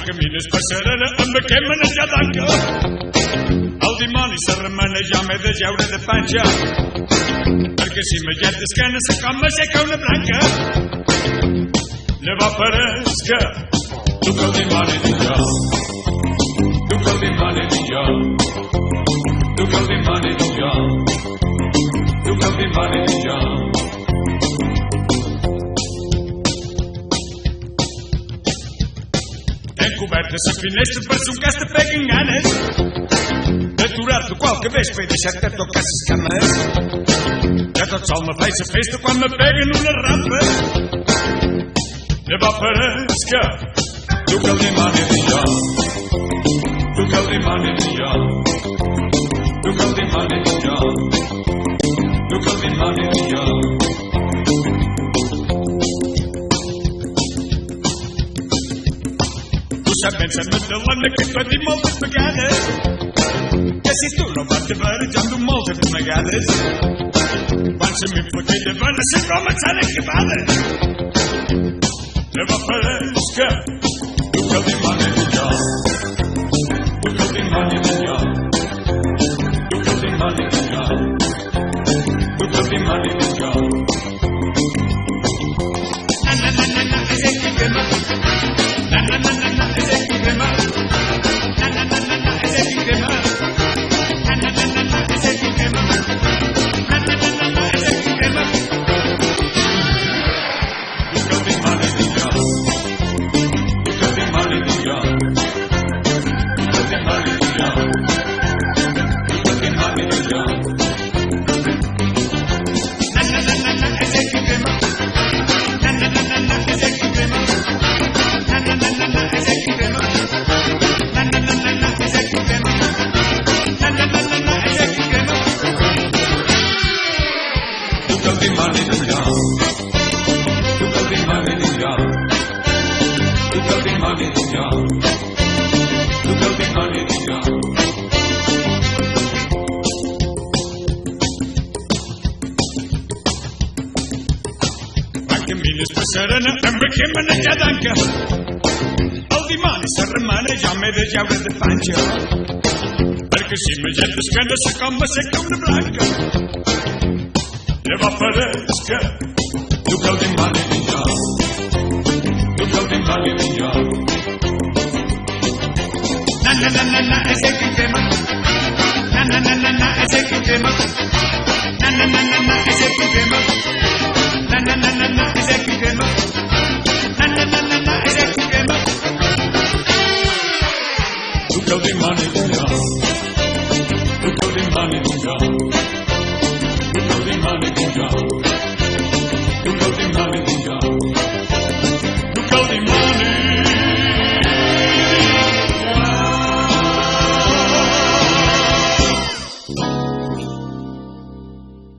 camines per serena amb aquest manejar d'anca. El dimoni se remena, jo m'he de jeure de panxa, perquè si m'aget d'esquena se com m'aixeca una branca. Llavors pareix que tu que el dimoni dic jo, tu que el dimoni dic jo, tu que el dimoni dic jo, tu que el dimoni dic jo. Coberta la finestra per si un cas te peguen ganes d'aturar-te qualque vespre i deixar-te tocar les cames. Ja tot sol me faig la festa quan me peguen una rampa. Llavors pareix que tu que el dimoni dic jo, tu que el dimoni dic jo, tu que el dimoni dic jo, tu que el dimoni dic jo. Saps ben ser Magdalena que t'ho he dit moltes vegades, que si tu no vas de veure jo em du moltes vegades. Quan se m'infla aquella vena se començant acabada. Llavors pareix que tu que el dimoni dic jo, tu que el dimoni dic jo, tu que el dimoni dic jo, tu que el dimoni dic jo. Serena amb aquest manejar d'anca. El dimoni se remena, jo m'he de jeure de panxa, perquè si m'aget d'esquena se com m'aixeca una branca. Llavors pareix que tu que el dimoni dic jo, tu que el dimoni dic jo. Na na na na na, és el tema. Na na na na na, és el tema. Na na na na na, és el tema.